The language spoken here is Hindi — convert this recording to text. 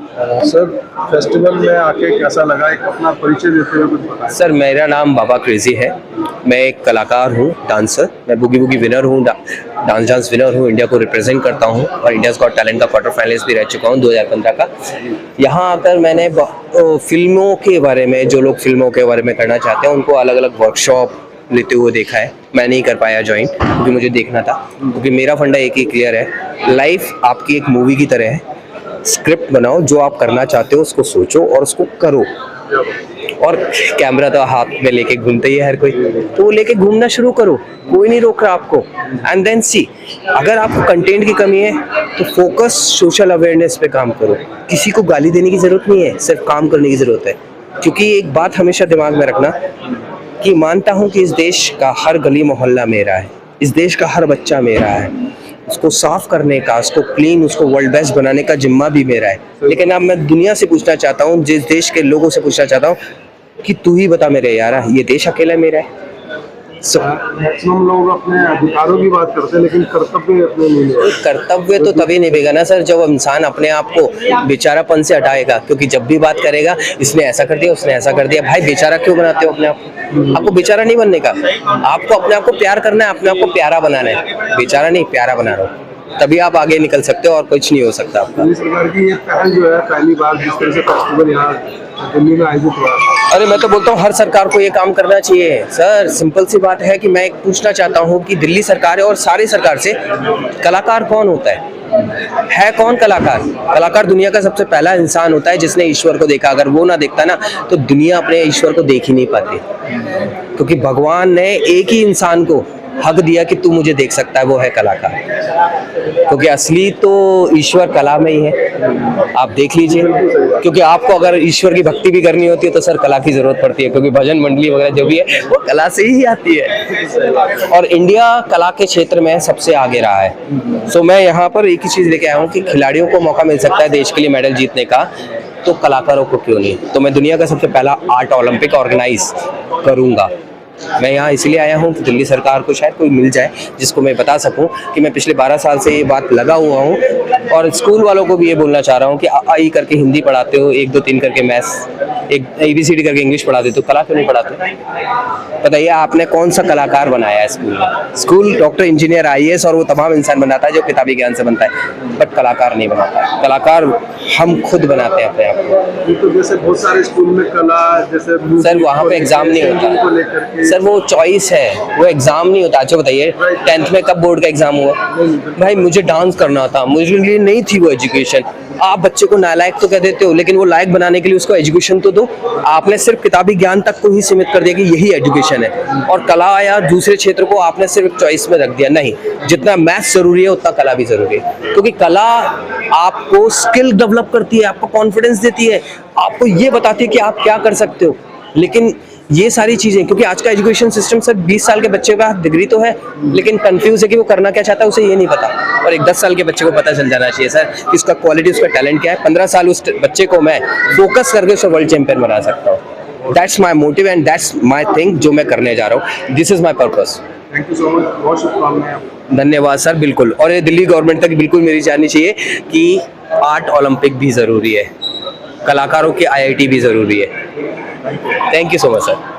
सर, फेस्टिवल में आके कैसा लगा, एक अपना परिचय देते हुए कुछ बताएं। सर मेरा नाम बाबा क्रेजी है। मैं एक कलाकार हूँ, डांसर। मैं बुगी बुगी विनर हूँ, डांस विनर हूँ। इंडिया को रिप्रेजेंट करता हूँ और इंडियाज़ गॉट टैलेंट का क्वार्टर फाइनलिस्ट भी रह चुका हूँ 2015 का। यहाँ आकर मैंने फिल्मों के बारे में, जो लोग फिल्मों के बारे में करना चाहते हैं उनको अलग अलग वर्कशॉप लेते हुए देखा है। मैं नहीं कर पाया ज्वाइन क्योंकि मुझे देखना था, क्योंकि मेरा फंडा एक ही क्लियर है, लाइफ आपकी एक मूवी की तरह है। स्क्रिप्ट बनाओ, जो आप करना चाहते हो उसको सोचो और उसको करो। और कैमरा तो हाथ में लेके घूमते ही है हर कोई, तो वो लेके घूमना शुरू करो, कोई नहीं रोक रहा आपको। एंड देन सी, अगर आपको कंटेंट की कमी है तो फोकस सोशल अवेयरनेस पे काम करो। किसी को गाली देने की जरूरत नहीं है, सिर्फ काम करने की जरूरत है। क्योंकि एक बात हमेशा दिमाग में रखना कि मानता हूँ कि इस देश का हर गली मोहल्ला मेरा है, इस देश का हर बच्चा मेरा है। उसको साफ करने का, उसको क्लीन, उसको वर्ल्ड बेस्ट बनाने का जिम्मा भी मेरा है। लेकिन अब मैं दुनिया से पूछना चाहता हूँ, जिस देश के लोगों से पूछना चाहता हूँ कि तू ही बता मेरे यारा, ये देश अकेला मेरा है। मैक्सिमम लोग अपने अधिकारों की बात करते हैं लेकिन कर्तव्य अपने नहीं निभाते। कर्तव्य तो तभी निभेगा ना सर, जब इंसान अपने आप को बेचारापन से हटाएगा। क्योंकि जब भी बात करेगा इसने ऐसा कर दिया, उसने ऐसा कर दिया, भाई बेचारा क्यों बनाते हो अपने आप को? आपको बेचारा नहीं बनने का, आपको अपने आप को प्यार करना है, अपने आप को प्यारा बनाना है। बेचारा नहीं, प्यारा बना रहा हो, तभी आप आगे निकल सकते हो और कुछ नहीं हो सकता आपका। दिल्ली सरकार की ये पहल जो है, पहली बार जिस तरह से फेस्टिवल यहाँ दिल्ली में आयोजित हुआ। अरे मैं तो बोलता हूँ हर सरकार को ये काम करना चाहिए सर। सिंपल सी बात है कि मैं एक पूछना चाहता हूँ कि दिल्ली सरकार और सारी सरकार से, कलाकार कौन होता है कौन कलाकार? कलाकार दुनिया का सबसे पहला इंसान होता है जिसने ईश्वर को देखा। अगर वो ना देखता ना तो दुनिया अपने ईश्वर को देख ही नहीं पाती। क्योंकि भगवान ने एक ही इंसान को हक दिया कि तू मुझे देख सकता है, वो है कलाकार। क्योंकि असली तो ईश्वर कला में ही है, आप देख लीजिए। क्योंकि आपको अगर ईश्वर की भक्ति भी करनी होती है तो सर कला की जरूरत पड़ती है, क्योंकि भजन मंडली वगैरह जो भी है वो कला से ही आती है। और इंडिया कला के क्षेत्र में सबसे आगे रहा है। सो मैं यहाँ पर एक ही चीज लेके आया हूँ कि खिलाड़ियों को मौका मिल सकता है देश के लिए मेडल जीतने का, तो कलाकारों को क्यों नहीं? तो मैं दुनिया का सबसे पहला आर्ट ओलंपिक ऑर्गेनाइज करूंगा। मैं यहाँ इसलिए आया हूँ कि दिल्ली सरकार को शायद कोई मिल जाए जिसको मैं बता सकूँ कि मैं पिछले 12 साल से ये बात लगा हुआ हूँ। और स्कूल वालों को भी ये बोलना चाह रहा हूँ कि आई करके हिंदी पढ़ाते हो, 1 2 3 करके मैथ्स, एक ABCD करके इंग्लिश पढ़ाते, तो कला क्यों नहीं पढ़ाते? बताइए आपने कौन सा कलाकार बनाया है स्कूल में? स्कूल डॉक्टर, इंजीनियर, IAS और वो तमाम इंसान बनाता है जो किताबी ज्ञान से बनता है, बट कलाकार नहीं बनाता। कलाकार हम खुद बनाते हैं अपने आप को। तो जैसे बहुत सारे स्कूल में कला, जैसे सर वहाँ पे एग्जाम नहीं होता सर, वो चॉइस है, वो एग्जाम नहीं होता। अच्छा बताइए 10th में कब बोर्ड का एग्जाम हुआ? भाई मुझे डांस करना था, मुझे लिए नहीं थी वो एजुकेशन। आप बच्चे को नालायक तो कह देते हो, लेकिन वो लायक बनाने के लिए उसको एजुकेशन तो दो। आपने सिर्फ किताबी ज्ञान तक को ही सीमित कर दिया कि यही एजुकेशन है, और कला या दूसरे क्षेत्र को आपने सिर्फ चॉइस में रख दिया। नहीं, जितना मैथ्स जरूरी है उतना कला भी जरूरी है। क्योंकि कला आपको स्किल डेवलप करती है, आपको कॉन्फिडेंस देती है, आपको ये बताती है कि आप क्या कर सकते हो। लेकिन ये सारी चीजें, क्योंकि आज का एजुकेशन सिस्टम सर 20 साल के बच्चे के पास डिग्री तो है, लेकिन कंफ्यूज है कि वो करना क्या चाहता है, उसे ये नहीं पता। और एक 10 साल के बच्चे को पता चल जाना चाहिए सर कि उसका क्वालिटी, उसका टैलेंट क्या है। 15 साल उस बच्चे को मैं फोकस करके उसे वर्ल्ड चैंपियन बना सकता हूँ। That's my motive and that's my thing जो मैं करने जा रहा हूँ। This is my purpose. Thank you so much, बहुत शुभकामनाएं। धन्यवाद सर, बिल्कुल। और ये दिल्ली गवर्नमेंट तक बिल्कुल मेरी जानी चाहिए कि आर्ट ओलंपिक भी जरूरी है, कलाकारों की IIT भी जरूरी है। Thank you so much sir.